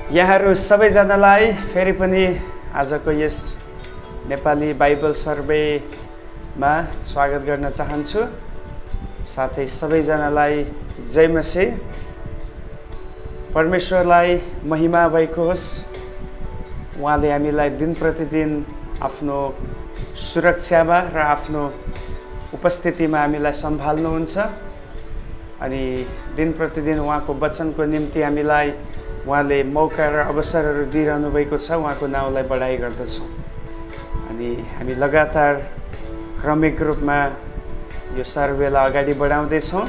यहाँहरू सबैजनालाई फेरि पनि आजको यस नेपाली बाइबल सर्वेमा स्वागत गर्न चाहन्छु। साथै सबैजनालाई जय मसीह। परमेश्वरलाई महिमा भएको होस्। उहाँले हामीलाई दिन प्रतिदिन आफ्नो सुरक्षामा र आफ्नो उपस्थितिमा हामीलाई सम्हाल्नुहुन्छ अनि दिन प्रतिदिन उहाँको वचनको निम्ति हामीलाई उहाँले मौका र अवसरहरू दिइरहनु भएको छ। उहाँको नाउँलाई बढाइ गर्दछौँ अनि हामी लगातार क्रमिक रूपमा यो सर्वेलाई अगाडि बढाउँदैछौँ।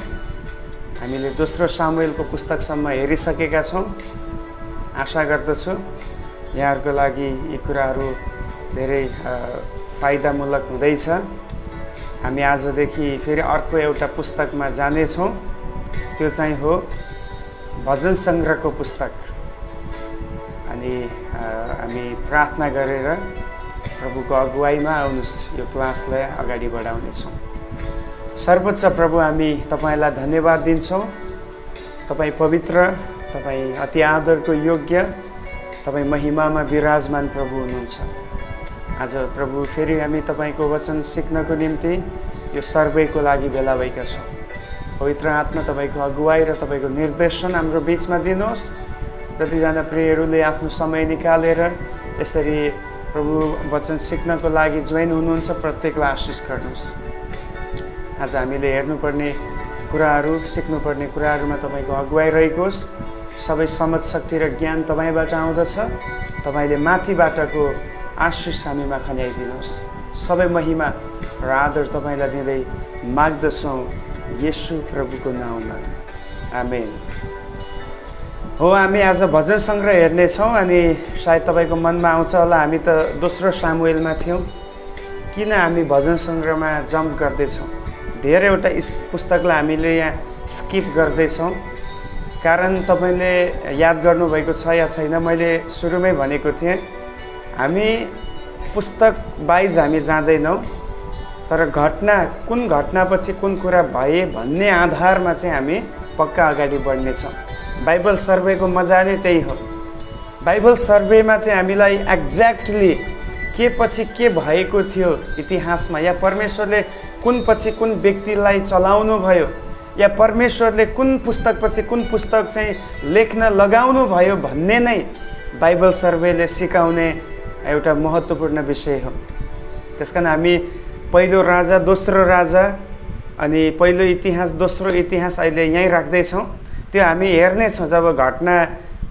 हामीले दोस्रो सामुएलको पुस्तकसम्म हेरिसकेका छौँ। आशा गर्दछु यहाँहरूको लागि यी कुराहरू धेरै फाइदामूलक हुँदैछ। हामी आजदेखि फेरि अर्को एउटा पुस्तकमा जानेछौँ। त्यो चाहिँ हो भजन सङ्ग्रहको पुस्तक। अनि हामी प्रार्थना गरेर प्रभुको अगुवाईमा आउनुहोस् यो क्लासलाई अगाडि बढाउनेछौँ। सर्वोच्च प्रभु, हामी तपाईँलाई धन्यवाद दिन्छौँ। तपाईँ पवित्र, तपाईँ अति आदरको योग्य, तपाईँ महिमामा विराजमान प्रभु हुनुहुन्छ। आज प्रभु फेरि हामी तपाईँको वचन सिक्नको निम्ति यो सर्वेको लागि भेला भएका छौँ। पवित्र आत्मा तपाईँको अगुवाई र तपाईँको निर्देशन हाम्रो बिचमा दिनुहोस्। जतिजना प्रियहरूले आफ्नो समय निकालेर यसरी प्रभु वचन सिक्नको लागि जोइन हुनुहुन्छ, प्रत्येकलाई आशिष गर्नुहोस्। आज हामीले हेर्नुपर्ने कुराहरू, सिक्नुपर्ने कुराहरूमा तपाईँको अगुवाई रहेको होस्। सबै समझ, शक्ति र ज्ञान तपाईँबाट आउँदछ। तपाईँले माथिबाटको आशिष हामीमा खन्याइदिनुहोस्। सबै महिमा र आदर तपाईँलाई दिँदै माग्दछौँ येशू प्रभुको नाउँमा, आमेन। हो, हामी आज भजन सङ्ग्रह हेर्नेछौँ अनि सायद तपाईँको मनमा आउँछ होला, हामी त दोस्रो सामुएलमा थियौँ, किन हामी भजन सङ्ग्रहमा जम्प गर्दैछौँ? धेरैवटा पुस्तकलाई हामीले यहाँ स्किप गर्दैछौँ। कारण तपाईँले याद गर्नुभएको छ या छैन, मैले सुरुमै भनेको थिएँ हामी पुस्तक वाइज हामी जाँदैनौँ, तर घटना, कुन घटनापछि कुन कुरा भए भन्ने आधारमा चाहिँ हामी पक्का अगाडि बढ्नेछौँ। बाइबल सर्वेको मजा नै त्यही हो। बाइबल सर्वेमा चाहिँ हामीलाई एक्ज्याक्टली के पछि के भएको थियो इतिहासमा, या परमेश्वरले कुन पछि कुन व्यक्तिलाई चलाउनु भयो, या परमेश्वरले कुन पुस्तकपछि कुन पुस्तक चाहिँ लेख्न लगाउनु भयो भन्ने नै बाइबल सर्वेले सिकाउने एउटा महत्त्वपूर्ण विषय हो। त्यसकारण हामी पहिलो राजा, दोस्रो राजा अनि पहिलो इतिहास, दोस्रो इतिहास अहिले यहीँ राख्दैछौँ। त्यो हामी हेर्नेछौँ। जब घटना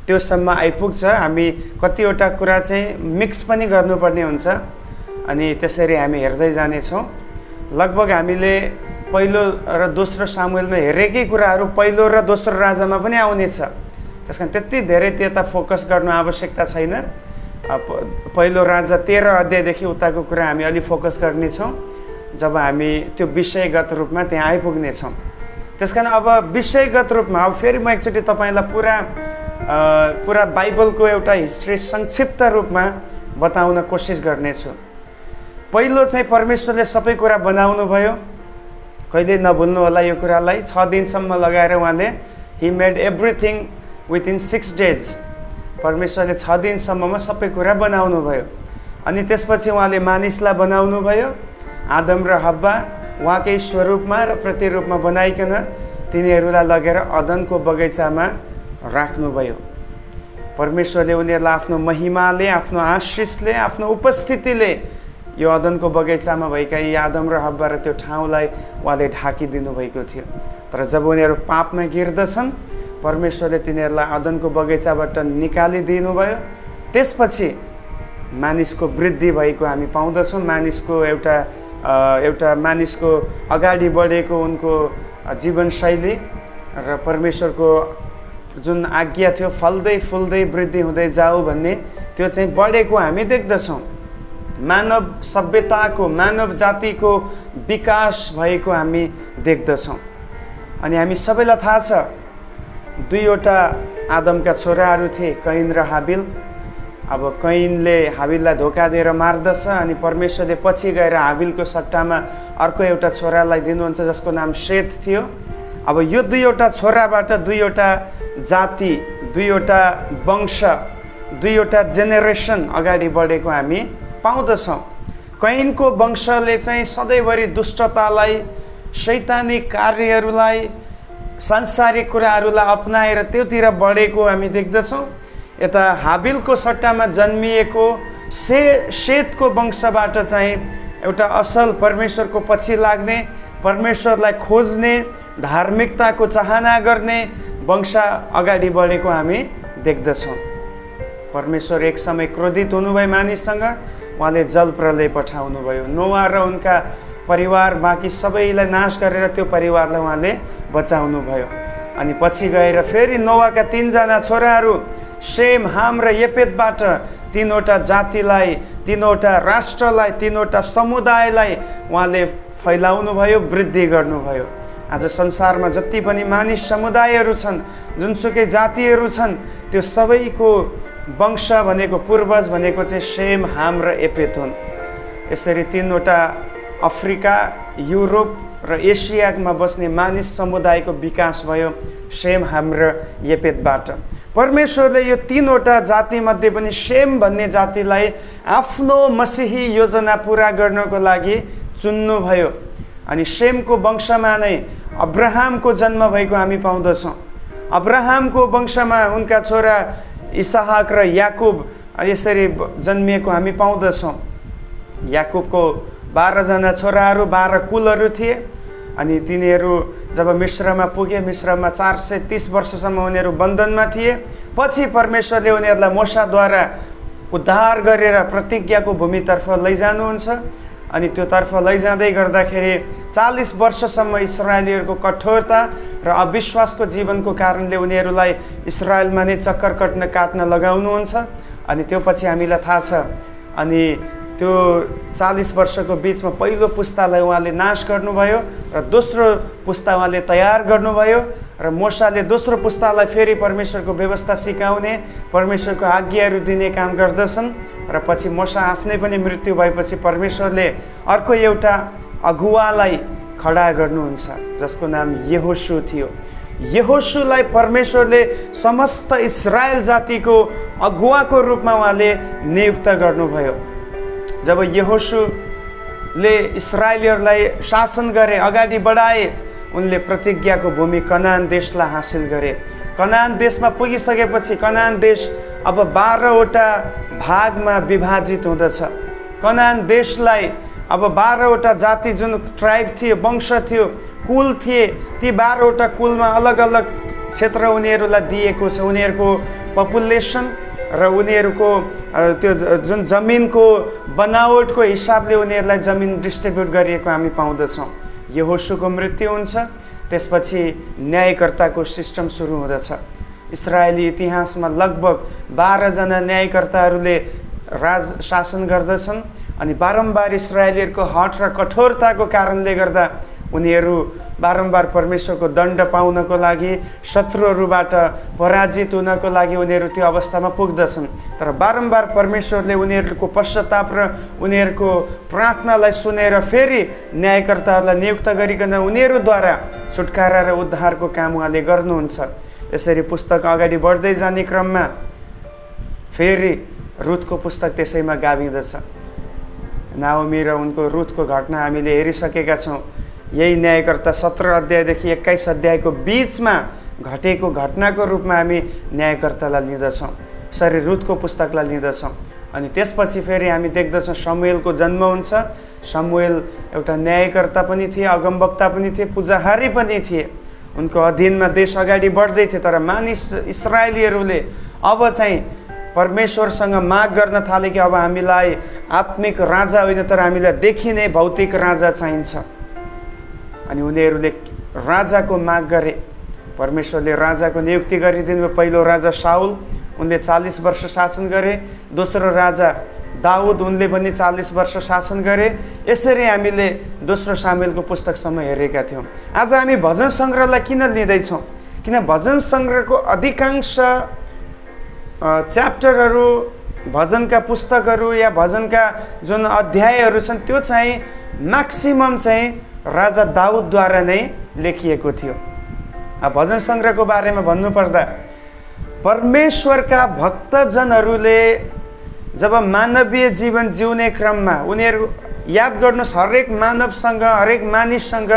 त्योसम्म आइपुग्छ हामी कतिवटा कुरा चाहिँ मिक्स पनि गर्नुपर्ने हुन्छ अनि त्यसरी हामी हेर्दै जानेछौँ। लगभग हामीले पहिलो र दोस्रो सामुएलमा हेरेकै कुराहरू पहिलो र दोस्रो राजामा पनि आउनेछ। त्यसकारण त्यति धेरै त्यता फोकस गर्नु आवश्यकता छैन। पहिलो राजा 13 अध्यायदेखि उताको कुरा हामी अलि फोकस गर्नेछौँ जब हामी त्यो विषयगत रूपमा त्यहाँ आइपुग्नेछौँ। त्यसकारण अब विषयगत रूपमा अब फेरि म एकचोटि तपाईँलाई पुरा बाइबलको एउटा हिस्ट्री संक्षिप्त रूपमा बताउन कोसिस गर्नेछु। पहिलो चाहिँ परमेश्वरले सबै कुरा बनाउनु भयो। कहिले नभुल्नु होला यो कुरालाई। 6 दिनसम्म लगाएर उहाँले he made everything within 6 days. परमेश्वरले 6 दिनसम्ममा सबै कुरा बनाउनु भयो। अनि त्यसपछि उहाँले मानिसलाई बनाउनु भयो। आदम र हव्वा उहाँकै स्वरूपमा र प्रतिरूपमा बनाइकन तिनीहरूलाई लगेर अदनको बगैँचामा राख्नुभयो। परमेश्वरले उनीहरूलाई आफ्नो महिमाले, आफ्नो आशिषले, आफ्नो उपस्थितिले यो अदनको बगैँचामा भएका यी आदम र हव्वा र त्यो ठाउँलाई उहाँले ढाकिदिनु भएको थियो। तर जब उनीहरू पापमा गिर्दछन्, परमेश्वरले तिनीहरूलाई अदनको बगैँचाबाट निकालिदिनु भयो। त्यसपछि मानिसको वृद्धि भएको हामी पाउँदछौँ। मानिसको अगाडि बढेको उनको जीवनशैली र परमेश्वरको जुन आज्ञा थियो फल्दै फुल्दै वृद्धि हुँदै जाऊ भन्ने, त्यो चाहिँ बढेको हामी देख्दछौँ। मानव सभ्यताको, मानव जातिको विकास भएको हामी देख्दछौँ। अनि हामी सबैलाई थाहा छ 2वटा आदमका छोराहरू थिए, कैन र हाबिल। अब कैनले हाबिललाई धोका दिएर मार्दछ अनि परमेश्वरले पछि गएर हाबिलको सट्टामा अर्को एउटा छोरालाई दिनुहुन्छ जसको नाम शेत थियो। अब यो 2वटा छोराबाट 2वटा जाति, 2वटा वंश दुईवटा जेनेरेसन अगाडि बढेको हामी पाउँदछौँ। कैनको वंशले चाहिँ सधैँभरि दुष्टतालाई, शैतानिक कार्यहरूलाई, सांसारिक कुराहरूलाई अपनाएर त्योतिर बढेको हामी देख्दछौँ। यता हाबिलको सट्टामा जन्मिएको सेतको वंशबाट चाहिँ एउटा असल परमेश्वरको पछि लाग्ने, परमेश्वरलाई खोज्ने, धार्मिकताको चाहना गर्ने वंश अगाडि बढेको हामी देख्दछौँ। परमेश्वर एक समय क्रोधित हुनुभयो मानिससँग, उहाँले जल प्रलय पठाउनु भयो। नोआ र उनका परिवार बाँकी सबैलाई नाश गरेर त्यो परिवारलाई उहाँले बचाउनु भयो। अनि पछि गएर फेरि नोआका 3 जना छोराहरू शेम, हाम र येपेतबाट 3वटा जातिलाई, 3वटा राष्ट्रलाई, 3वटा समुदायलाई उहाँले फैलाउनु भयो, वृद्धि गर्नुभयो। आज संसारमा जति पनि मानिस समुदायहरू छन्, जुनसुकै जातिहरू छन्, त्यो सबैको वंश भनेको, पूर्वज भनेको चाहिँ शेम, हाम र येपेत हुन्। यसरी 3वटा अफ्रिका, युरोप र एसियामा बस्ने मानिस समुदायको विकास भयो शेम, हाम र येपेतबाट। परमेश्वरले यो 3वटा जातिमध्ये पनि शेम भन्ने जातिलाई आफ्नो मसीही योजना पुरा गर्नको लागि चुन्नुभयो। अनि शेमको वंशमा नै अब्राहमको जन्म भएको हामी पाउँदछौँ। अब्राहमको वंशमा उनका छोरा इसहाक र याकुब यसरी जन्मिएको हामी पाउँदछौँ। याकुबको 12 जना छोराहरू, 12 कुलहरू थिए। अनि तिनीहरू जब मिश्रमा पुगे, मिश्रमा 430 वर्षसम्म उनीहरू बन्धनमा थिए। पछि परमेश्वरले उनीहरूलाई मोशाद्वारा उद्धार गरेर प्रतिज्ञाको भूमितर्फ लैजानुहुन्छ। अनि त्योतर्फ लैजाँदै गर्दाखेरि 40 वर्षसम्म इस्राएलीहरूको कठोरता र अविश्वासको जीवनको कारणले उनीहरूलाई इस्राएलमा नै चक्कर काट्न लगाउनुहुन्छ। अनि त्यो पछि हामीलाई थाहा छ, अनि त्यो 40 वर्षको बिचमा पहिलो पुस्तालाई उहाँले नाश गर्नुभयो र दोस्रो पुस्ता उहाँले तयार गर्नुभयो। र मोशाले दोस्रो पुस्तालाई फेरि परमेश्वरको व्यवस्था सिकाउने, परमेश्वरको आज्ञाहरू दिने काम गर्दछन्। र पछि मोशा आफ्नै पनि मृत्यु भएपछि परमेश्वरले अर्को एउटा अगुवालाई खडा गर्नुहुन्छ, जसको नाम यहोशू थियो। यहोशूलाई परमेश्वरले समस्त इस्राएल जातिको अगुवाको रूपमा उहाँले नियुक्त गर्नुभयो। जब यहोशूले इस्राएलीहरूलाई शासन गरे, अगाडि बढाए, उनले प्रतिज्ञाको भूमि कनान देशलाई हासिल गरे। कनान देशमा पुगिसकेपछि कनान देश अब 12वटा भागमा विभाजित हुँदछ। कनान देशलाई अब 12वटा जाति, जुन ट्राइब थियो, वंश थियो, कुल थिए, ती 12वटा कुलमा अलग अलग क्षेत्र उनीहरूलाई दिएको छ। उनीहरूको पपुलेसन र उनीहरूको त्यो जुन जमिनको बनावटको हिसाबले उनीहरूलाई जमिन डिस्ट्रिब्युट गरिएको हामी पाउँदछौँ। यहोशूको मृत्यु हुन्छ, त्यसपछि न्यायकर्ताको सिस्टम सुरु हुँदछ। इस्राएली इतिहासमा लगभग 12 जना न्यायकर्ताहरूले शासन गर्दछन्। अनि बारम्बार इस्राएलीहरूको हठ र कठोरताको कारणले गर्दा उनीहरू बारम्बार परमेश्वरको दण्ड पाउनको लागि, शत्रुहरूबाट पराजित हुनको लागि उनीहरू त्यो अवस्थामा पुग्दछन्। तर बारम्बार परमेश्वरले उनीहरूको पश्चाताप र उनीहरूको प्रार्थनालाई सुनेर फेरि न्यायकर्ताहरूलाई नियुक्त गरिकन उनीहरूद्वारा छुटकारा र उद्धारको काम उहाँले गर्नुहुन्छ। यसरी पुस्तक अगाडि बढ्दै जाने क्रममा फेरि रुथको पुस्तक त्यसैमा गाभिँदछ। नाओमी र उनको रुथको घटना हामीले हेरिसकेका छौँ। यही न्यायकर्ता 17 अध्यायदेखि 21 अध्यायको बिचमा घटेको घटनाको रूपमा हामी न्यायकर्तालाई लिँदछौँ, यसरी रुथको पुस्तकलाई लिँदछौँ। अनि त्यसपछि फेरि हामी देख्दछौँ शमुएलको जन्म हुन्छ। शमुएल एउटा न्यायकर्ता पनि थिए, अगमवक्ता पनि थिए, पूजाहारी पनि थिए। उनको अधीनमा देश अगाडि बढ्दै थियो। तर मानिस इस्राएलीहरूले अब चाहिँ परमेश्वरसँग माग गर्न थाले कि अब हामीलाई आत्मिक राजा होइन, तर हामीलाई देखिने भौतिक राजा चाहिन्छ। अनि उनीहरूले राजाको माग गरे। परमेश्वरले राजाको नियुक्ति गरिदिनु। पहिलो राजा शाउल, उनले 40 वर्ष शासन गरे। दोस्रो राजा दाउद, उनले पनि 40 वर्ष शासन गरे। यसरी हामीले दोस्रो सामुएलको पुस्तकसम्म हेरेका थियौँ। आज हामी भजन सङ्ग्रहलाई किन लिँदैछौँ? किन भजन सङ्ग्रहको अधिकांश च्याप्टरहरू, भजनका पुस्तकहरू या भजनका जुन अध्यायहरू छन् त्यो चाहिँ म्याक्सिमम चाहिँ राजा दाउदद्वारा नै लेखिएको थियो। भजन सङ्ग्रहको बारेमा भन्नुपर्दा परमेश्वरका भक्तजनहरूले जब मानवीय जीवन जिउने क्रममा उनीहरू याद गर्नुहोस्, हरेक मानवसँग हरेक मानिससँग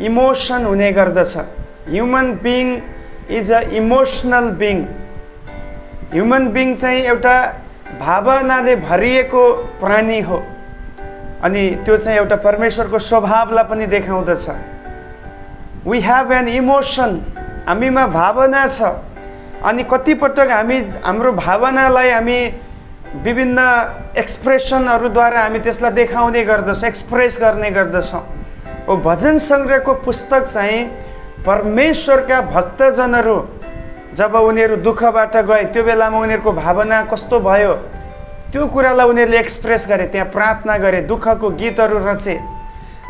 इमोसन हुने गर्दछ। Human being is a emotional being. Human being चाहिँ एउटा भावनाले भरिएको प्राणी हो अनि त्यो चाहिँ एउटा परमेश्वरको स्वभावलाई पनि देखाउँदछ। वी हेभ एन इमोसन, हामीमा भावना छ अनि कतिपटक हामी हाम्रो भावनालाई हामी विभिन्न एक्सप्रेसनहरूद्वारा हामी त्यसलाई देखाउने गर्दछौँ, एक्सप्रेस गर्ने गर्दछौँ। ओ भजन सङ्ग्रहको पुस्तक चाहिँ परमेश्वरका भक्तजनहरू जब उनीहरू दुःखबाट गए त्यो बेलामा उनीहरूको भावना कस्तो भयो त्यो कुरालाई उनीहरूले एक्सप्रेस गरे, त्यहाँ प्रार्थना गरे, दुःखको गीतहरू रचे।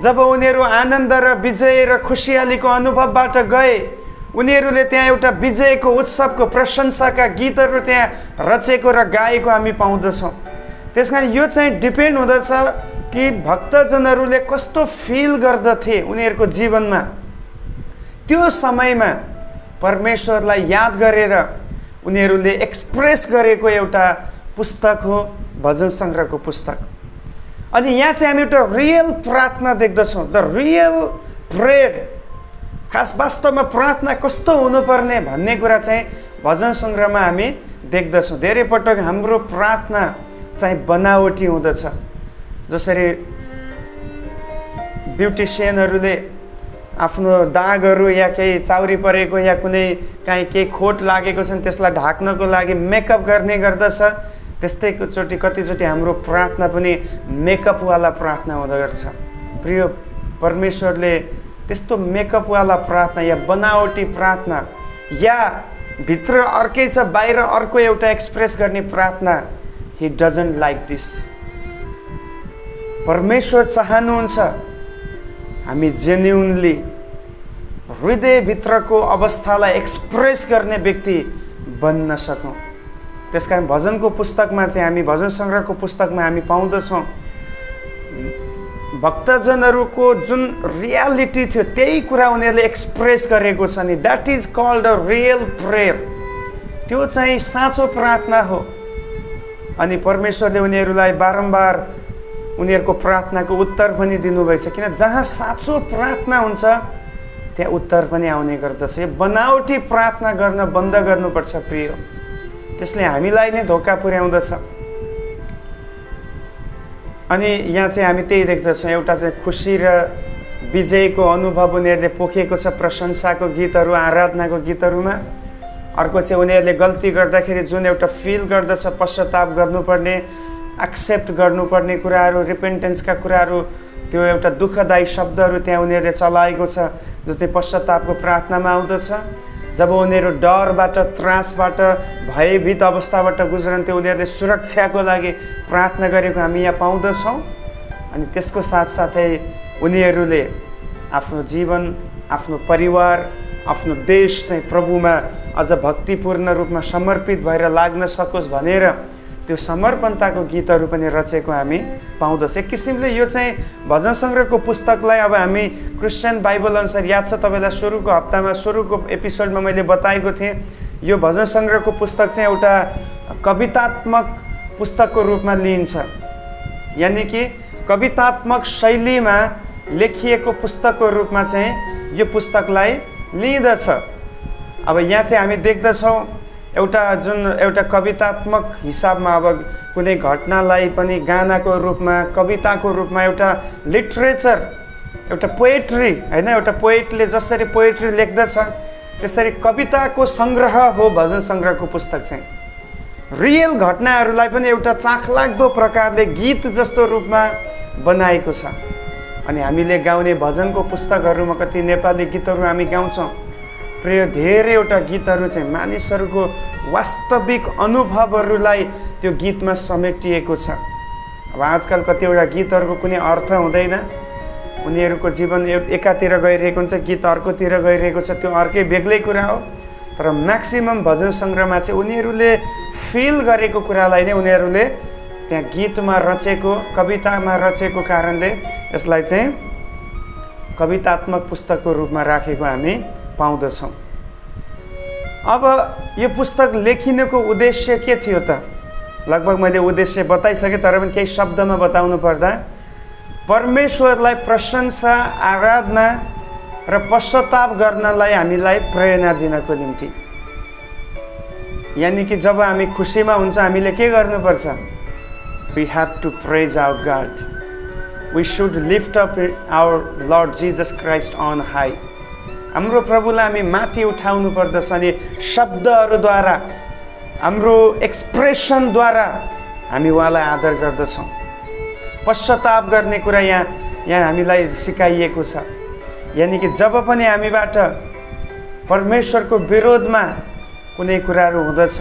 जब उनीहरू आनन्द र विजय र खुसियालीको अनुभवबाट गए उनीहरूले त्यहाँ एउटा विजयको उत्सवको प्रशंसाका गीतहरू त्यहाँ रचेको र गाएको हामी पाउँदछौँ। त्यस कारण यो चाहिँ डिपेन्ड हुँदछ कि भक्तजनहरूले कस्तो फिल गर्दथे उनीहरूको जीवनमा। त्यो समयमा परमेश्वरलाई याद गरेर उनीहरूले एक्सप्रेस गरेको एउटा पुस्तक हो भजन सङ्ग्रहको पुस्तक। अनि यहाँ चाहिँ हामी एउटा रियल प्रार्थना देख्दछौँ, द रियल प्रेयर। खास वास्तवमा प्रार्थना कस्तो हुनुपर्ने भन्ने कुरा चाहिँ भजन सङ्ग्रहमा हामी देख्दछौँ। धेरै पटक हाम्रो प्रार्थना चाहिँ बनावटी हुँदछ। जसरी ब्युटिसियनहरूले आफ्नो दागहरू या केही चाउरी परेको या कुनै काहीँ केही खोट लागेको छ त्यसलाई ढाक्नको लागि मेकअप गर्ने गर्दछ, त्यस्तैचोटि कतिचोटि हाम्रो प्रार्थना पनि मेकअपवाला प्रार्थना हुँदो गर्छ। प्रिय परमेश्वरले त्यस्तो मेकअपवाला प्रार्थना या बनावटी प्रार्थना या भित्र अर्कै छ बाहिर अर्को एउटा एक्सप्रेस गर्ने प्रार्थना ही डजन्ट लाइक दिस। परमेश्वर चाहनुहुन्छ हामी जेन्युनली हृदयभित्रको अवस्थालाई एक्सप्रेस गर्ने व्यक्ति बन्न सकौँ। त्यसकारण भजनको पुस्तकमा चाहिँ हामी भजन सङ्ग्रहको पुस्तकमा हामी पाउँदछौँ भक्तजनहरूको जुन रियालिटी थियो त्यही कुरा उनीहरूले एक्सप्रेस गरेको छ नि, that is called a real prayer. त्यो चाहिँ साँचो प्रार्थना हो। अनि परमेश्वरले उनीहरूलाई बारम्बार उनीहरूको प्रार्थनाको उत्तर पनि दिनुभएछ, किन जहाँ साँचो प्रार्थना हुन्छ त्यहाँ उत्तर पनि आउने गर्दछ। यो बनावटी प्रार्थना गर्न बन्द गर्नुपर्छ प्रिय, त्यसले हामीलाई नै धोका पुर्याउँदछ। अनि यहाँ चाहिँ हामी त्यही देख्दछौँ, एउटा चाहिँ खुसी र विजयको अनुभव उनीहरूले पोखेको छ प्रशंसाको गीतहरू आराधनाको गीतहरूमा। अर्को चाहिँ उनीहरूले गल्ती गर्दाखेरि जुन एउटा फिल गर्दछ पश्चाताप गर्नुपर्ने, एक्सेप्ट गर्नुपर्ने कुराहरू, रिपेन्टेन्सका कुराहरू, त्यो एउटा दुःखदायी शब्दहरू त्यहाँ उनीहरूले चलाएको छ जो चाहिँ पश्चातापको प्रार्थनामा आउँदछ। जब उनीहरू डरबाट त्रासबाट भयभीत अवस्थाबाट गुज्रन्थे उनीहरूले सुरक्षाको लागि प्रार्थना गरेको हामी यहाँ पाउँदछौँ। अनि त्यसको साथसाथै उनीहरूले आफ्नो जीवन, आफ्नो परिवार, आफ्नो देश चाहिँ प्रभुमा अझ भक्तिपूर्ण रूपमा समर्पित भएर लाग्न सकोस् भनेर त्यो समर्पणताको गीतहरू पनि रचेको हामी पाउँदछ। एक किसिमले यो चाहिँ भजन सङ्ग्रहको पुस्तकलाई अब हामी क्रिस्चियन बाइबल अनुसार याद छ तपाईँलाई सुरुको हप्तामा सुरुको एपिसोडमा मैले बताएको थिएँ, यो भजन सङ्ग्रहको पुस्तक चाहिँ एउटा कवितात्मक पुस्तकको रूपमा लिइन्छ, यानि कि कवितात्मक शैलीमा लेखिएको पुस्तकको रूपमा चाहिँ यो पुस्तकलाई लिइदछ। अब यहाँ चाहिँ हामी देख्दछौँ एउटा कवितात्मक हिसाबमा अब कुनै घटनालाई पनि गानाको रूपमा कविताको रूपमा एउटा लिटरेचर, एउटा पोएट्री होइन, एउटा पोएटले जसरी पोएट्री लेख्दछ त्यसरी कविताको सङ्ग्रह हो भजन सङ्ग्रहको पुस्तक चाहिँ। रियल घटनाहरूलाई पनि एउटा चाखलाग्दो प्रकारले गीत जस्तो रूपमा बनाएको छ। अनि हामीले गाउने भजनको पुस्तकहरूमा कति नेपाली गीतहरू हामी गाउँछौँ, प्रिय धेरैवटा गीतहरू चाहिँ मानिसहरूको वास्तविक अनुभवहरूलाई त्यो गीतमा समेटिएको छ। अब आजकल कतिवटा गीतहरूको कुनै अर्थ हुँदैन, उनीहरूको जीवन एकातिर गइरहेको हुन्छ, गीत अर्कोतिर गइरहेको छ, त्यो अर्कै बेग्लै कुरा हो। तर म्याक्सिमम भजन सङ्ग्रहमा चाहिँ उनीहरूले फिल गरेको कुरालाई नै उनीहरूले त्यहाँ गीतमा रचेको, कवितामा रचेको कारणले यसलाई चाहिँ कवितात्मक पुस्तकको रूपमा राखेको हामी पाउँदछौँ। अब यो पुस्तक लेखिनुको उद्देश्य के थियो त? लगभग मैले उद्देश्य बताइसकेँ, तर पनि केही शब्दमा बताउनु पर्दा परमेश्वरलाई प्रशंसा, आराधना र पश्चाताप गर्नलाई हामीलाई प्रेरणा दिनको निम्ति। यानी कि जब हामी खुसीमा हुन्छ हामीले के गर्नुपर्छ? We have to praise our God. We should lift up our Lord Jesus Christ on high. हाम्रो प्रभुलाई हामी माथि उठाउनु पर्दछ अनि शब्दहरूद्वारा, हाम्रो एक्सप्रेसनद्वारा हामी उहाँलाई आदर गर्दछौँ। पश्चाताप गर्ने कुरा यहाँ हामीलाई सिकाइएको छ। यानी कि जब पनि हामीबाट परमेश्वरको विरोधमा कुनै कुराहरू हुँदछ,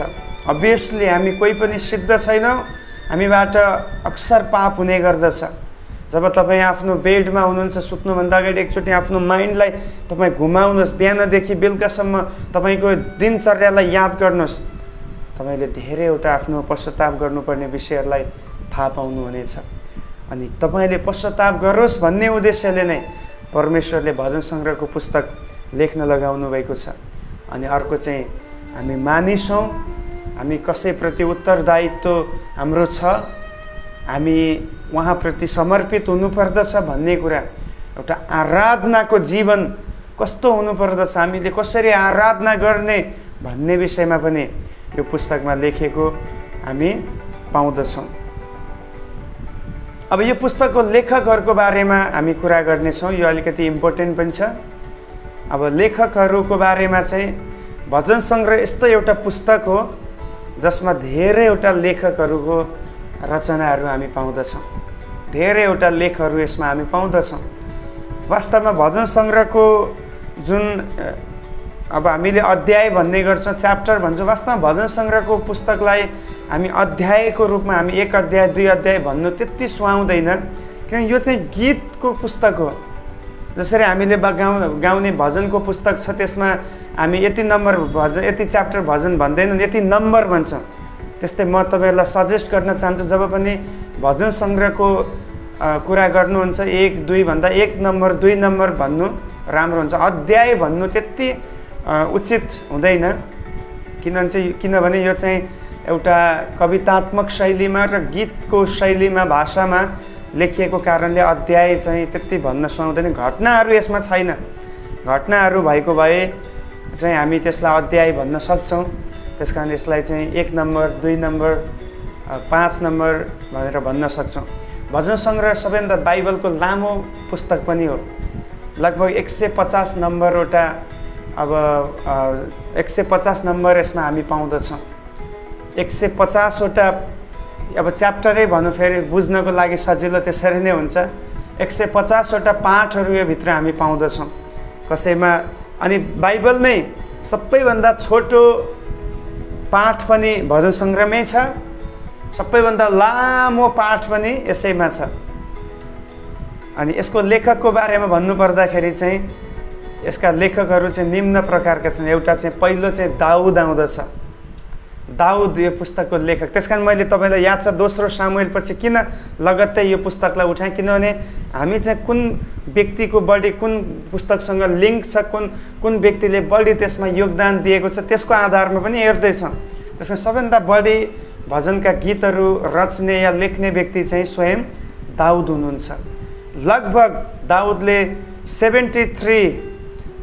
अभियसली हामी कोही पनि सिद्ध छैनौँ, हामीबाट अक्सर पाप हुने गर्दछ। जब तपाईँ आफ्नो बेडमा हुनुहुन्छ, सुत्नुभन्दा अगाडि एकचोटि आफ्नो माइन्डलाई तपाईँ घुमाउनुहोस्, बिहानदेखि बेलुकासम्म तपाईँको दिनचर्यालाई याद गर्नुहोस्, तपाईँले धेरैवटा आफ्नो पश्चाताप गर्नुपर्ने विषयहरूलाई थाहा पाउनुहुनेछ। अनि तपाईँले पश्चाताप गरोस् भन्ने उद्देश्यले नै परमेश्वरले भजन सङ्ग्रहको पुस्तक लेख्न लगाउनु भएको छ। अनि अर्को चाहिँ हामी मानिस हौँ, हामी कसैप्रति उत्तरदायित्व हाम्रो छ, हामी उहाँप्रति समर्पित हुनुपर्दछ भन्ने कुरा, एउटा आराधनाको जीवन कस्तो हुनुपर्दछ, हामीले कसरी आराधना गर्ने भन्ने विषयमा पनि यो पुस्तकमा लेखेको हामी पाउँदछौँ। अब यो पुस्तकको लेखकहरूको बारेमा हामी कुरा गर्नेछौँ, यो अलिकति इम्पोर्टेन्ट पनि छ। अब लेखकहरूको बारेमा चाहिँ भजन सङ्ग्रह यस्तो एउटा पुस्तक हो जसमा धेरैवटा लेखकहरूको रचनाहरू हामी पाउँदछौँ, धेरैवटा लेखहरू यसमा हामी पाउँदछौँ। वास्तवमा भजन सङ्ग्रहको जुन अब हामीले अध्याय भन्ने गर्छौँ, च्याप्टर भन्छौँ, वास्तवमा भजन सङ्ग्रहको पुस्तकलाई हामी अध्यायको रूपमा हामी 1 अध्याय 2 अध्याय भन्नु त्यति सुहाउँदैन, किनकि यो चाहिँ गीतको पुस्तक हो। जसरी हामीले गाउने भजनको पुस्तक छ, त्यसमा हामी यति नम्बर भजन, यति च्याप्टर भजन भन्दैनौँ, यति नम्बर भन्छौँ। त्यस्तै म तपाईँहरूलाई सजेस्ट गर्न चाहन्छु, जब पनि भजन सङ्ग्रहको कुरा गर्नुहुन्छ 1 2 भन्दा 1 नम्बर 2 नम्बर भन्नु राम्रो हुन्छ। अध्याय भन्नु त्यति उचित हुँदैन, किनभने यो चाहिँ एउटा कवितात्मक शैलीमा र गीतको शैलीमा, भाषामा लेखिएको कारणले अध्याय चाहिँ त्यति भन्न सुहाउँदैन। घटनाहरू यसमा छैन, घटनाहरू भएको भए चाहिँ हामी त्यसलाई अध्याय भन्न सक्छौँ। त्यस कारण यसलाई चाहिँ 1 नम्बर 2 नम्बर 5 नम्बर भनेर भन्न सक्छौँ। भजन सङ्ग्रह सबैभन्दा बाइबलको लामो पुस्तक पनि हो, लगभग 150 नम्बरवटा, अब 150 नम्बर यसमा हामी पाउँदछौँ। 150वटा अब च्याप्टरै भनौँ, फेरि बुझ्नको लागि सजिलो त्यसरी नै हुन्छ। 150वटा पाठहरू यो भित्र हामी पाउँदछौँ कसैमा। अनि बाइबलमै सबैभन्दा छोटो पाठ पनि भजन सङ्ग्रहमै छ, सबैभन्दा लामो पाठ पनि यसैमा छ। अनि यसको लेखकको बारेमा भन्नुपर्दाखेरि चाहिँ यसका लेखकहरू चाहिँ निम्न प्रकारका छन्। एउटा चाहिँ पहिलो चाहिँ दाउद आउँदछ, दाउद यो पुस्तकको लेखक। त्यस कारण मैले तपाईँलाई याद छ, दोस्रो सामुएल पछि किन लगत्तै यो पुस्तकलाई उठाएँ, किनभने हामी चाहिँ कुन व्यक्तिको बढी कुन पुस्तकसँग लिङ्क छ, कुन व्यक्तिले बढी त्यसमा योगदान दिएको छ, त्यसको आधारमा पनि हेर्दैछौँ। त्यस कारण सबैभन्दा बढी भजनका गीतहरू रच्ने या लेख्ने व्यक्ति चाहिँ स्वयं दाउद हुनुहुन्छ। लगभग दाउदले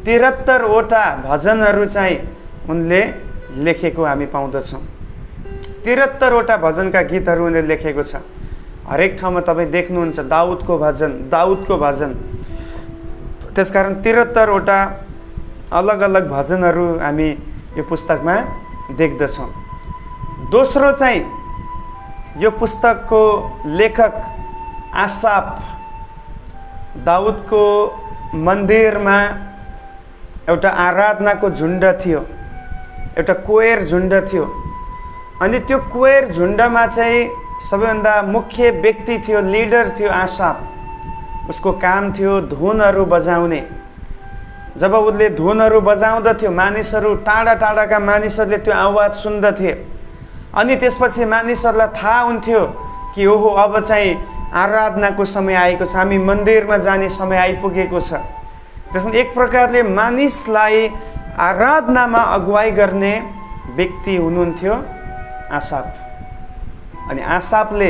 73वटा भजनहरू चाहिँ उनले लेखेको हामी पाउँदछौँ। 73वटा भजनका गीतहरू उनले लेखेको छ। हरेक ठाउँमा तपाईँ देख्नुहुन्छ दाउदको भजन, दाउदको भजन। त्यसकारण 73वटा अलग अलग भजनहरू हामी यो पुस्तकमा देख्दछौँ। दोस्रो चाहिँ यो पुस्तकको लेखक आसाफ, दाउदको मन्दिरमा एउटा आराधनाको झुन्ड थियो, एउटा कोयर झुन्ड थियो। अनि त्यो कोयर झुन्डमा चाहिँ सबैभन्दा मुख्य व्यक्ति थियो, लिडर थियो आसाफ। उसको काम थियो धुनहरू बजाउने। जब उसले धुनहरू बजाउँदथ्यो, मानिसहरू टाढा टाढाका मानिसहरूले त्यो आवाज सुन्दथे। अनि त्यसपछि मानिसहरूलाई थाहा हुन्थ्यो कि ओहो अब चाहिँ आराधनाको समय आएको छ, हामी मन्दिरमा जाने समय आइपुगेको छ। त्यसमा एक प्रकारले मानिसलाई आराधनामा अगुवाई गर्ने व्यक्ति हुनुहुन्थ्यो आसाप। अनि आसापले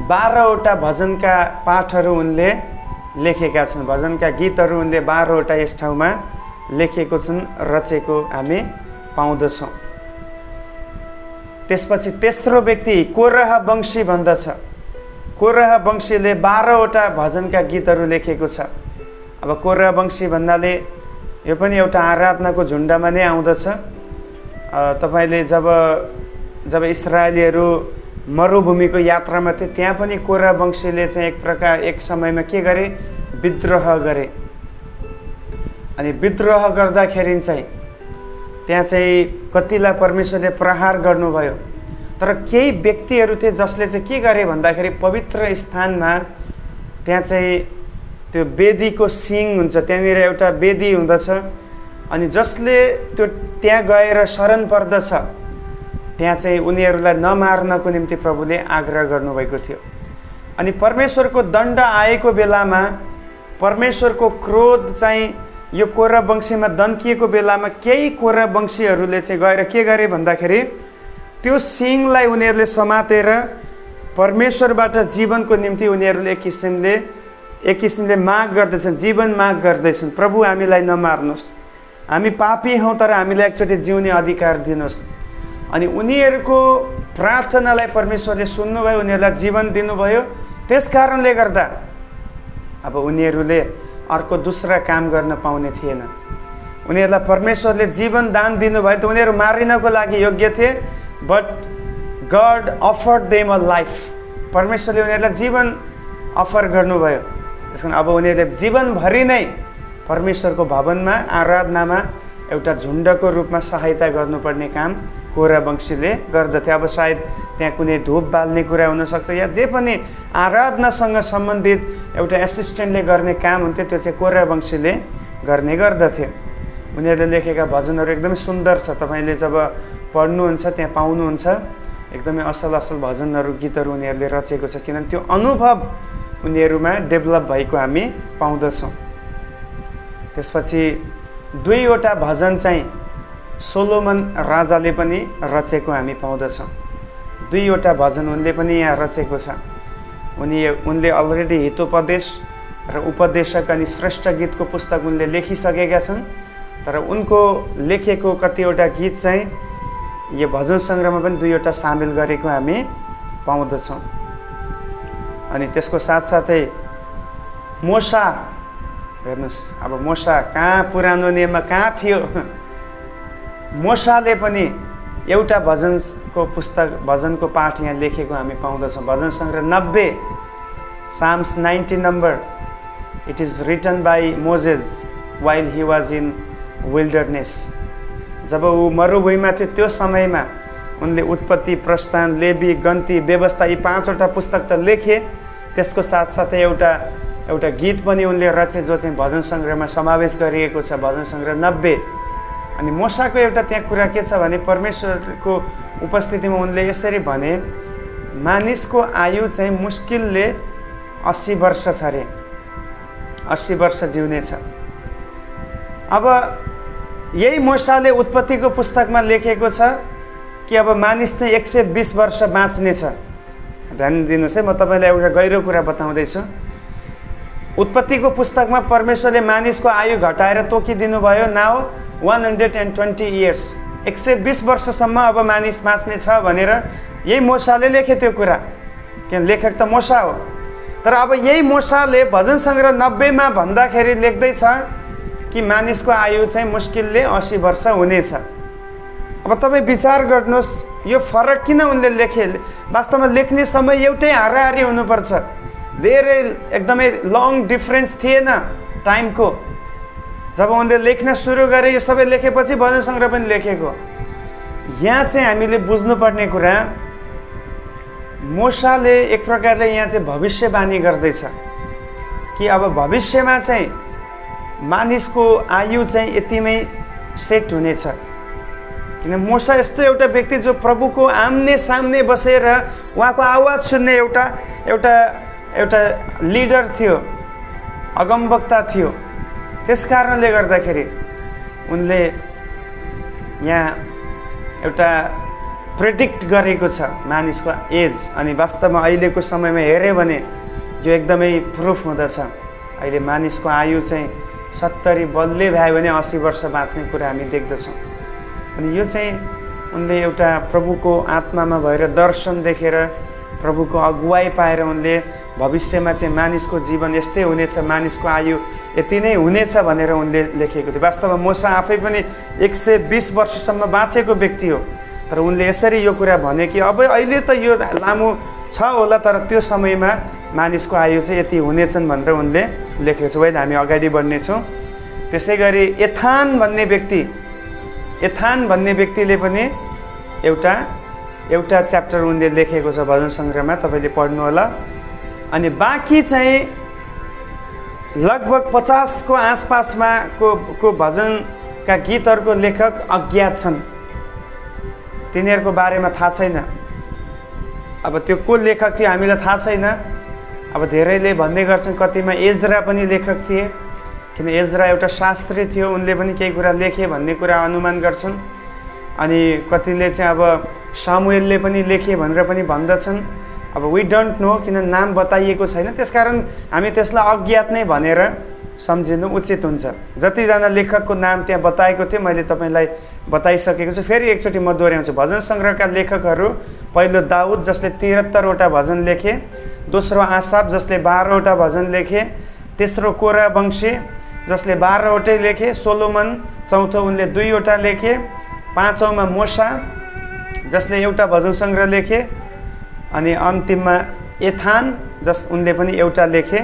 12वटा भजनका पाठहरू उनले लेखेका छन्। भजनका गीतहरू उनले 12वटा यस ठाउँमा लेखेको छन्, रचेको हामी पाउँदछौँ। त्यसपछि तेस्रो व्यक्ति कोरह वंशी भन्दछ। कोरह वंशीले 12वटा भजनका गीतहरू लेखेको छ। अब कोरह वंशी भन्नाले यो पनि एउटा आराधनाको झुन्डमा नै आउँदछ। तपाईँले जब इस्राएलीहरू मरुभूमिको यात्रामा थिए, त्यहाँ पनि कोरह वंशीले चाहिँ एक समयमा के गरे, विद्रोह गरे। अनि विद्रोह गर्दाखेरि चाहिँ त्यहाँ चाहिँ कतिलाई परमेश्वरले प्रहार गर्नुभयो। तर केही व्यक्तिहरू थिए जसले चाहिँ के गरे भन्दाखेरि पवित्र स्थानमा त्यहाँ चाहिँ त्यो वेदीको सिङ हुन्छ, त्यहाँनिर एउटा वेदी हुँदछ। अनि जसले त्यहाँ गएर शरण पर्दछ त्यहाँ चाहिँ उनीहरूलाई नमार्नको निम्ति प्रभुले आग्रह गर्नुभएको थियो। अनि परमेश्वरको दण्ड आएको बेलामा, परमेश्वरको क्रोध चाहिँ यो कोरह वंशीमा दन्किएको बेलामा केही कोरह वंशीहरूले चाहिँ गएर के गरे भन्दाखेरि त्यो सिङलाई उनीहरूले समातेर परमेश्वरबाट जीवनको निम्ति उनीहरूले एक किसिमले माग गर्दैछन्, जीवन माग गर्दैछन्। प्रभु हामीलाई नमार्नुहोस्, हामी पापी हौँ तर हामीलाई एकचोटि जिउने अधिकार दिनुहोस्। अनि उनीहरूको प्रार्थनालाई परमेश्वरले सुन्नुभयो, उनीहरूलाई जीवन दिनुभयो। त्यस कारणले गर्दा अब उनीहरूले अर्को दूसरा काम गर्न पाउने थिएन। उनीहरूलाई परमेश्वरले जीवन दान दिनुभयो त उनीहरू मारिनको लागि योग्य थिए, but God afforded them a life. परमेश्वरले उनीहरूलाई जीवन अफर गर्नुभयो। त्यस कारण अब उनीहरूले जीवनभरि नै परमेश्वरको भवनमा आराधनामा एउटा झुन्डको रूपमा सहायता गर्नुपर्ने काम कोरह वंशीले गर्दथे। अब सायद त्यहाँ कुनै धूप बाल्ने कुरा हुनसक्छ या जे पनि आराधनासँग सम्बन्धित एउटा एसिस्टेन्टले गर्ने काम हुन्थ्यो, त्यो चाहिँ कोरह वंशीले गर्ने गर्दथे। उनीहरूले लेखेका भजनहरू एकदमै सुन्दर छ। तपाईँले जब पढ्नुहुन्छ त्यहाँ पाउनुहुन्छ एकदमै असल असल भजनहरू, गीतहरू उनीहरूले रचेको छ, किनभने त्यो अनुभव उनीहरूमा डेभलप भएको हामी पाउँदछौँ। त्यसपछि 2वटा भजन चाहिँ सोलोमन राजाले पनि रचेको हामी पाउँदछौँ। 2वटा भजन उनले पनि यहाँ रचेको छ। उनले अलरेडी हितोपदेश र उपदेशक अनि श्रेष्ठ गीतको पुस्तक उनले लेखिसकेका छन्। तर उनको लेखेको कतिवटा गीत चाहिँ यो भजन सङ्ग्रहमा पनि 2वटा सामेल गरेको हामी पाउँदछौँ। अनि त्यसको साथसाथै मोसा, हेर्नुहोस् अब मोसा कहाँ पुरानो नियममा कहाँ थियो। मोसाले पनि एउटा भजनको पाठ यहाँ लेखेको हामी पाउँदछौँ। भजन सङ्ग्रह 90, psalms 90 number, it is written by Moses while he was in wilderness. जब ऊ मरुभूमिमा थियो त्यो समयमा उनले उत्पत्ति, प्रस्थान, लेवी, गन्ती, व्यवस्था यी 5वटा पुस्तक त लेखे। त्यसको साथसाथै एउटा गीत पनि उनले रचे जो चाहिँ भजन सङ्ग्रहमा समावेश गरिएको छ, भजन सङ्ग्रह 90। अनि मोसाको एउटा त्यहाँ कुरा के छ भने परमेश्वरको उपस्थितिमा उनले यसरी भने, मानिसको आयु चाहिँ मुस्किलले 80 वर्ष छ अरे, 80 वर्ष जिउनेछ। अब यही मोसाले उत्पत्तिको पुस्तकमा लेखेको छ कि अब मानिस चाहिँ 120 वर्ष बाँच्नेछ। ध्यान दिनुहोस् है, म तपाईँलाई एउटा गहिरो कुरा बताउँदैछु। उत्पत्तिको पुस्तकमा परमेश्वरले मानिसको आयु घटाएर तोकिदिनु भयो, नाउ 120 इयर्स, 120 वर्षसम्म अब मानिस बाँच्ने छ भनेर यही मोसाले लेखे त्यो कुरा, किन लेखक त मोसा हो। तर अब यही मोसाले भजन सङ्ग्रह 90मा भन्दाखेरि लेख्दैछ कि मानिसको आयु चाहिँ मुस्किलले 80 वर्ष हुनेछ। अब तपाईँ विचार गर्नुहोस् यो फरक किन उनले लेखे। वास्तवमा लेख्ने समय एउटै हाराहारी हुनुपर्छ, धेरै एकदमै लङ डिफ्रेन्स थिएन टाइमको। जब उनले लेख्न सुरु गरे यो सबै लेखेपछि भजन सङ्ग्रह पनि लेखेको। यहाँ चाहिँ हामीले बुझ्नुपर्ने कुरा, मोसाले एक प्रकारले यहाँ चाहिँ भविष्यवाणी गर्दैछ कि अब भविष्यमा चाहिँ मानिसको आयु चाहिँ यतिमै सेट हुनेछ। किन मोसा यस्तो एउटा व्यक्ति जो प्रभुको आम्ने सामने बसेर उहाँको आवाज सुन्ने एउटा लिडर थियो, अगमवक्ता थियो। त्यस कारणले गर्दाखेरि उनले यहाँ एउटा प्रेडिक्ट गरेको छ मानिसको एज। अनि वास्तवमा अहिलेको समयमा हेऱ्यो भने यो एकदमै प्रुफ हुँदछ। अहिले मानिसको आयु चाहिँ 70 बल्लै भयो भने 80 वर्ष बाँच्ने कुरा हामी देख्दछौँ। अनि यो चाहिँ उनले एउटा प्रभुको आत्मामा भएर दर्शन देखेर प्रभुको अगुवाई पाएर उनले भविष्यमा चाहिँ मानिसको जीवन यस्तै हुनेछ, मानिसको आयु यति नै हुनेछ भनेर उनले लेखेको थियो। वास्तवमा मोसा आफै पनि 120 वर्षसम्म बाँचेको व्यक्ति हो, तर उनले यसरी यो कुरा भने कि अब अहिले त यो लामो छ होला, तर त्यो समयमा मानिसको आयु चाहिँ यति हुनेछन् भनेर उनले लेखेको छ। अहिले हामी अगाडि बढ्नेछौँ। त्यसै गरी एथान भन्ने व्यक्तिले पनि एउटा च्याप्टर उनले लेखेको छ भजन सङ्ग्रहमा, तपाईँले पढ्नु होला। अनि बाँकी चाहिँ लगभग 50 को आसपासमा को भजनका गीतहरूको लेखक अज्ञात छन्, तिनीहरूको बारेमा थाहा छैन। अब त्यो को लेखक थियो हामीलाई थाहा छैन। अब धेरैले भन्ने गर्छन् कतिमा एज्रा पनि लेखक थिए, किन एज्रा एउटा शास्त्री थियो, उनले पनि केही कुरा लेखे भन्ने कुरा अनुमान गर्छन्। अनि कतिले चाहिँ अब सामुएलले पनि लेखे भनेर पनि भन्दछन्। अब वी डोन्ट नो, किन नाम बताइएको छैन, त्यसकारण हामी त्यसलाई अज्ञात नै भनेर सम्झिनु उचित हुन्छ। जतिजना लेखकको नाम त्यहाँ बताएको थियो मैले तपाईँलाई बताइसकेको छु। फेरि एकचोटि म दोहोऱ्याउँछु। भजन सङ्ग्रहका लेखकहरू, पहिलो दाउद जसले 73 वटा भजन लेखे, दोस्रो आसाफ जसले 12 वटा भजन लेखे, तेस्रो कोरा वंशी जसले 12 वटै लेखे, सोलोमन चौथो उनले 2 वटा लेखे, पाँचौँमा मोसा जसले एउटा भजन सङ्ग्रह लेखे, अनि अन्तिममा एथान उनले पनि एउटा लेखे।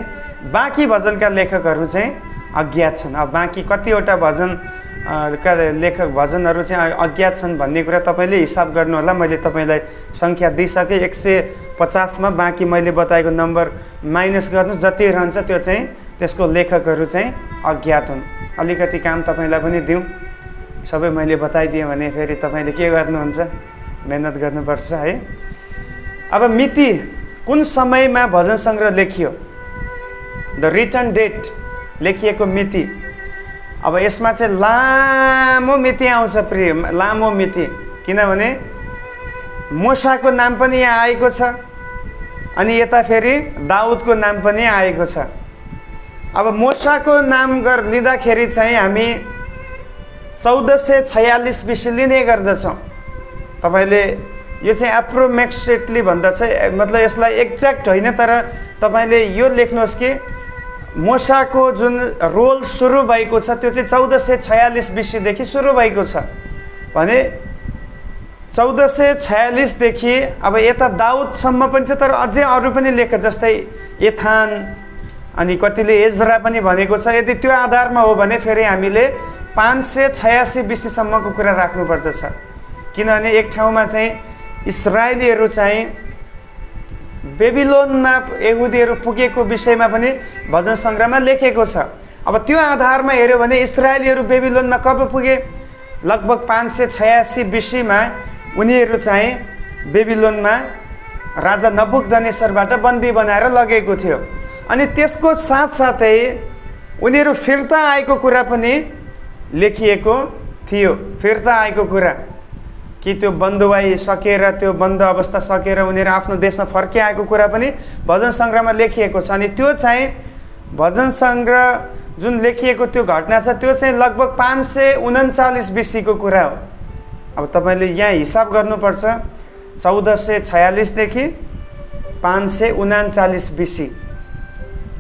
बाँकी भजनका लेखकहरू चाहिँ अज्ञात छन्। अब बाँकी कतिवटा भजनका लेखक भजनहरू चाहिँ अज्ञात छन् भन्ने कुरा तपाईँले हिसाब गर्नुहोला। मैले तपाईँलाई सङ्ख्या दिइसकेँ 150मा, बाँकी मैले बताएको नम्बर माइनस गर्नु, जति रहन्छ त्यो चाहिँ त्यसको लेखकहरू चाहिँ अज्ञात हुन्। अलिकति काम तपाईँलाई पनि दिउँ, सबै मैले बताइदिएँ भने फेरि तपाईँले के गर्नुहुन्छ, मेहनत गर्नुपर्छ है। अब मिति, कुन समयमा भजन सङ्ग्रह लेखियो, द रिटर्न डेट, लेखिएको मिति। अब यसमा चाहिँ लामो मिति आउँछ, प्रिय, लामो मिति, किनभने मोसाको नाम पनि यहाँ आएको छ, अनि यता फेरि दाउदको नाम पनि आएको छ। अब मोसाको नाम लिँदाखेरि चाहिँ हामी 1446 BC लिने गर्दछौँ। तपाईँले यो चाहिँ एप्रोक्सिमेटली भन्दा चाहिँ मतलब यसलाई एक्ज्याक्ट होइन, तर तपाईँले यो लेख्नुहोस् कि मोसाको जुन रोल सुरु भएको छ त्यो चाहिँ 1446 BC देखि सुरु भएको छ भने 1446 देखि अब यता दाउदसम्म पनि छ, तर अझै अरू पनि लेख, जस्तै एथान, अनि कतिले एज्रा पनि भनेको छ। यदि त्यो आधारमा हो भने फेरि हामीले 586 BC सम्मको कुरा राख्नु पर्दछ, किनभने एक ठाउँमा चाहिँ इस्राएलीहरू चाहिँ बेबिलोनमा यहुदीहरू पुगेको विषयमा पनि भजन सङ्ग्रहमा लेखेको छ। अब त्यो आधारमा हेऱ्यो भने इस्राएलीहरू बेबिलोनमा कब पुगे, लगभग 586 BC मा उनीहरू चाहिँ बेबिलोनमा राजा नबुकदनेस्सरबाट बन्दी बनाएर लगेको थियो। अनि त्यसको साथसाथै उनीहरू फिर्ता आएको कुरा पनि लेखिएको थियो। फिर्ता आएको कुरा कि त्यो बन्दुवाई सकेर, त्यो बन्द अवस्था सकेर उनीहरू आफ्नो देशमा फर्किआएको कुरा पनि भजन सङ्ग्रहमा लेखिएको छ। अनि त्यो चाहिँ भजन सङ्ग्रह जुन लेखिएको त्यो घटना छ त्यो चाहिँ लगभग 539 BC को कुरा हो। अब तपाईँले यहाँ हिसाब गर्नुपर्छ, 1446 देखि 539 BC,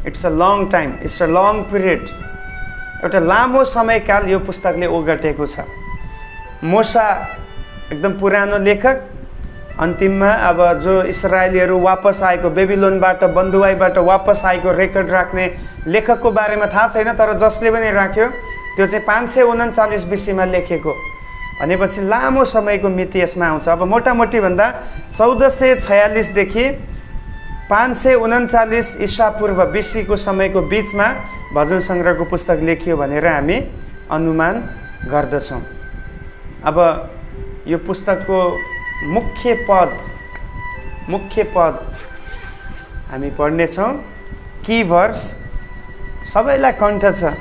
it's a long time, it's a long period, एउटा लामो समयकाल यो पुस्तकले ओगटेको छ। मोसा एकदम पुरानो लेखक, अन्तिममा अब जो इस्राएलीहरू वापस आएको बेबिलोनबाट बन्दुवाईबाट वापस आएको रेकर्ड राख्ने लेखकको बारेमा थाहा छैन, तर जसले पनि राख्यो त्यो चाहिँ 539 BC मा लेखेको भनेपछि लामो समयको मिति यसमा आउँछ। अब मोटामोटी भन्दा 1446 देखि 539 ईसापूर्व BC को समयको बिचमा भजन सङ्ग्रहको पुस्तक लेखियो भनेर हामी अनुमान गर्दछौँ। अब यो पुस्तकको मुख्य पद हामी पढ्नेछौँ। की भर्स सबैलाई कण्ठ छ।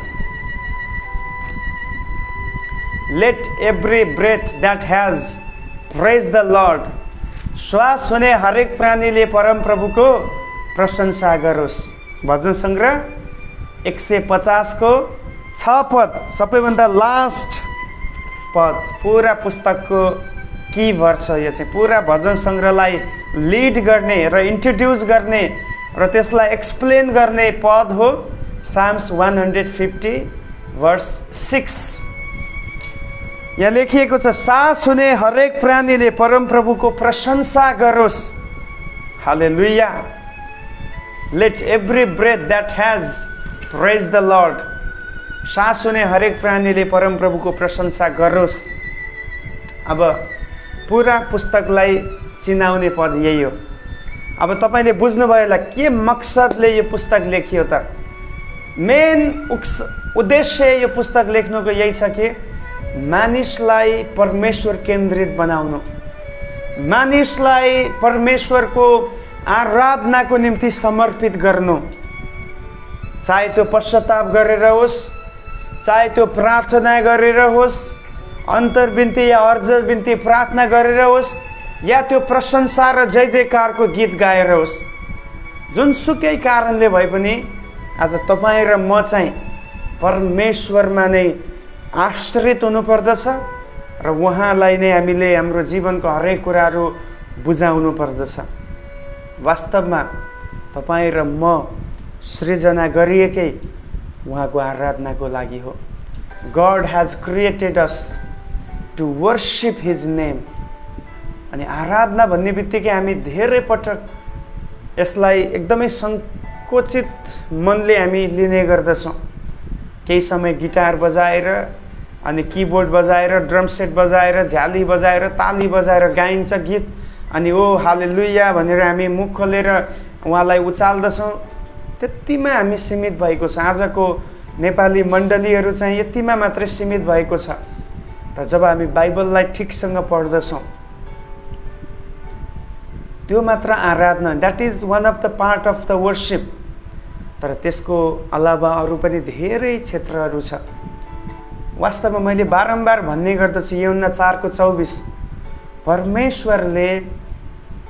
Let every breath that has praise the Lord. श्वास हुने हरेक प्राणीले परमप्रभुको प्रशंसा गरोस्। भजन सङ्ग्रह 150 को 6 पद, सबैभन्दा लास्ट पद, पुरा पुस्तकको की वर्ष यो चाहिँ पुरा भजन सङ्ग्रहलाई लिड गर्ने र इन्ट्रोड्युस गर्ने र त्यसलाई एक्सप्लेन गर्ने पद हो साम्स 150 वर्स 6। यहाँ लेखिएको छ, सास हुने हरेक प्राणीले परमप्रभुको प्रशंसा गरोस्। Hallelujah. Let every breath that has praise the lord. सास हुने हरेक प्राणीले परमप्रभुको प्रशंसा गरोस्। अब पुरा पुस्तकलाई चिनाउने पद यही हो। अब तपाईँले बुझ्नुभयो होला के मकसदले यो पुस्तक लेखियो त। मेन उद्देश्य यो पुस्तक लेख्नुको यही छ कि मानिसलाई परमेश्वर केन्द्रित बनाउनु, मानिसलाई परमेश्वरको आराधनाको निम्ति समर्पित गर्नु। चाहे त्यो पश्चाताप गरेर होस्, चाहे त्यो प्रार्थना गरेर होस्, अन्तर्विन्ती या अर्जविन्ती प्रार्थना गरेर होस्, या त्यो प्रशंसा र जय जयकारको गीत गाएर होस्, जुनसुकै कारणले भए पनि आज तपाईँ र म चाहिँ परमेश्वरमा नै आश्रित हुनुपर्दछ र उहाँलाई नै हामीले हाम्रो जीवनको हरेक कुराहरू बुझाउनु पर्दछ। वास्तवमा तपाईँ र म सृजना गरिएकै उहाँको आराधनाको लागि हो। God has created us to worship his name. अनि आराधना भन्ने बित्तिकै हामी धेरै पटक यसलाई एकदमै सङ्कुचित मनले हामी लिने गर्दछौँ। केही समय गिटार बजाएर अनि किबोर्ड बजाएर, ड्रम सेट बजाएर, झ्याली बजाएर, ताली बजाएर गाइन्छ गीत, अनि ओ हालेलुया भनेर हामी मुख खोलेर उहाँलाई उचाल्दछौँ। त्यतिमा हामी सीमित भएको छ। आजको नेपाली मण्डलीहरू चाहिँ यतिमा मात्रै सीमित भएको छ। र जब हामी बाइबललाई ठिकसँग पढ्दछौँ त्यो मात्र आराधना, that is one of the part of the worship. तर त्यसको अलावा अरू पनि धेरै क्षेत्रहरू छ। वास्तवमा मैले बारम्बार भन्ने गर्दछु यूहन्ना 4:24, परमेश्वरले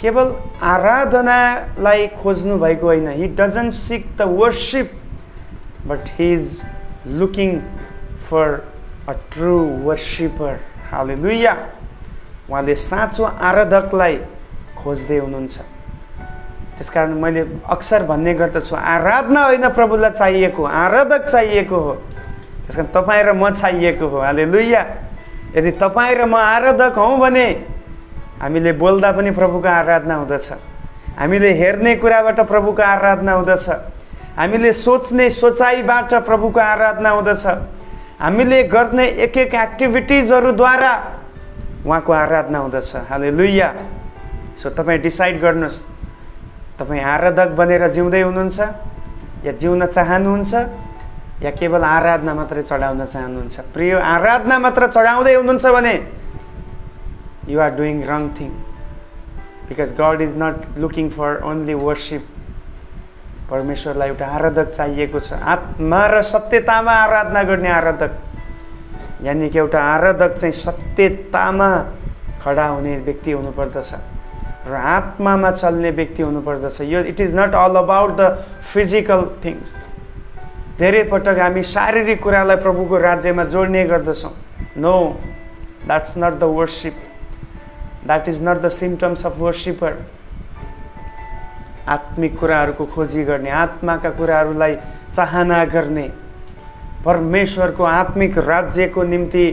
केवल आराधनालाई खोज्नु भएको होइन। He doesn't seek the worship but he is looking for a true worshipper. Hallelujah. उहाँले साँचो आराधकलाई खोज्दै हुनुहुन्छ। त्यसकारण मैले अक्सर भन्ने गर्दछु आराधना होइन प्रभुलाई चाहिएको, आराधक चाहिएको हो। त्यसकारण तपाईँ र म चाहिएको हो। हालेलुया। यदि तपाईँ र म आराधक हौँ भने हामीले बोल्दा पनि प्रभुको आराधना हुँदछ, हामीले हेर्ने कुराबाट प्रभुको आराधना हुँदछ, हामीले सोच्ने सोचाइबाट प्रभुको आराधना हुँदछ, हामीले गर्ने एक एक एक्टिभिटिजहरूद्वारा उहाँको आराधना हुँदछ। हालेलुया। सो तपाईँ डिसाइड गर्नुहोस्, तपाईँ आराधक बनेर जिउँदै हुनुहुन्छ या जिउन चाहनुहुन्छ या केवल आराधना मात्रै चढाउन चाहनुहुन्छ। प्रिय, आराधना मात्र चढाउँदै हुनुहुन्छ भने you are doing wrong thing, because God is not looking for only worship. परमेश्वरलाई एउटा आराधक चाहिएको छ, आत्मा र सत्यतामा आराधना गर्ने आराधक। यानि कि एउटा आराधक चाहिँ सत्यतामा खडा हुने व्यक्ति हुनुपर्दछ र आत्मामा चल्ने व्यक्ति हुनुपर्दछ। यो it is not all about the physical things. धेरै पटक हामी शारीरिक कुरालाई प्रभुको राज्यमा जोड्ने गर्दछौँ। No, that's not the worship, that is not the symptoms of worshipper. आत्मिक कुराहरूको खोजी गर्ने, आत्माका कुराहरूलाई चाहना गर्ने, परमेश्वरको आत्मिक राज्यको निम्ति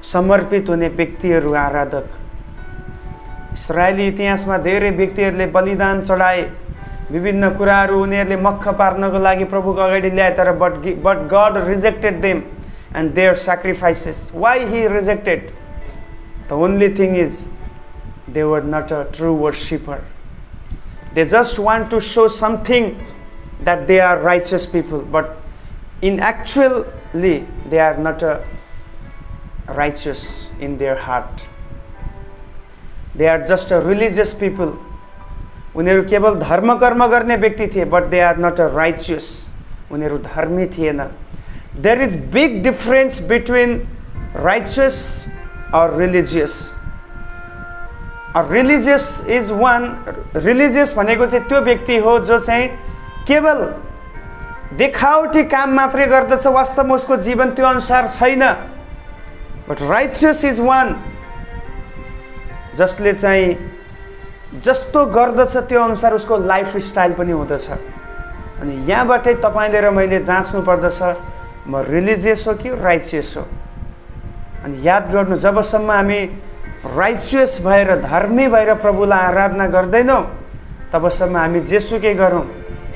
समर्पित हुने व्यक्तिहरू आराधक। इस्राएली इतिहासमा धेरै व्यक्तिहरूले बलिदान चढाए, विभिन्न कुराहरू उनीहरूले मक्ख पार्नको लागि प्रभुको अगाडि ल्याए, तर but God rejected them and their sacrifices. Why he rejected? The only thing is they were not a true worshipper. They just want to show something that they are righteous people, but in actually they are not righteous in their heart. They are just a religious people. उनीहरू केवल धर्म कर्म गर्ने व्यक्ति थिए, but they are not a righteous. उनीहरू धर्मी थिएन। There is big difference between righteous or religious. Religious is one. Religious भनेको चाहिँ त्यो व्यक्ति हो जो चाहिँ केवल देखावटी काम मात्रै गर्दछ, वास्तवमा उसको जीवन त्यो अनुसार छैन. बट राइचियस इज वान, जसले चाहिँ जस्तो गर्दछ त्यो अनुसार उसको लाइफ स्टाइल पनि हुँदछ. अनि यहाँबाटै तपाईँले र मैले जाँच्नु पर्दछ म रिलिजियस हो कि राइचियस हो. अनि याद गर्नु, जबसम्म हामी राइचियस भएर धर्मी भएर प्रभुलाई आराधना गर्दैनौँ तबसम्म हामी जेसुकै गरौँ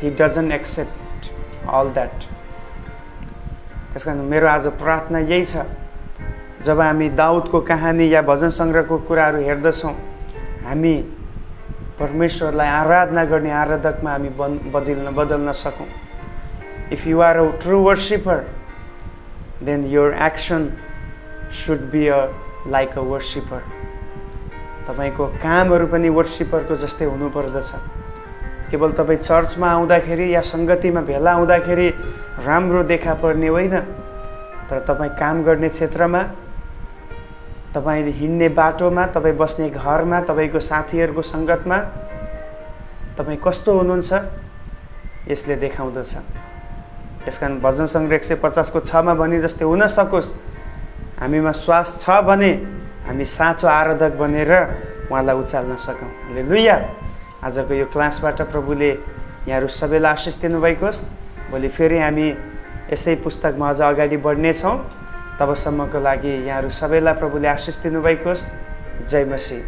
ही डजन्ट एक्सेप्ट अल द्याट. त्यस कारण मेरो आज प्रार्थना यही छ, जब हामी दाउदको कहानी या भजन सङ्ग्रहको कुराहरू हेर्दछौँ हामी परमेश्वरलाई आराधना गर्ने आराधकमा हामी बदल्न सकौँ. If you are a true worshipper then your action should be like a worshipper. तपाईँको कामहरू पनि वर्शिपरको जस्तै हुनुपर्दछ. केवल तपाईँ चर्चमा आउँदाखेरि या सङ्गतिमा भेला आउँदाखेरि राम्रो देखा पर्ने होइन, तर तपाईँ काम गर्ने क्षेत्रमा, तपाईँ हिँड्ने बाटोमा, तपाईँ बस्ने घरमा, तपाईँको साथीहरूको सङ्गतमा तपाईँ कस्तो हुनुहुन्छ यसले देखाउँदछ. त्यस कारण भजन सङ्ग्रह 150 को 6 मा भने जस्तै हुन सकोस् हामीमा श्वास छ भने हामी साँचो आराधक बनेर उहाँलाई उचाल्न सकौँ. हालेलुया. आजको यो क्लासबाट प्रभुले यहाँहरू सबैलाई आशिष दिनुभएको होस्. भोलि फेरि हामी यसै पुस्तकमा अझ अगाडि बढ्नेछौँ. तबसम्मको लागि यहाँहरू सबैलाई प्रभुले आशिष दिनुभएको होस्. जय मसीह.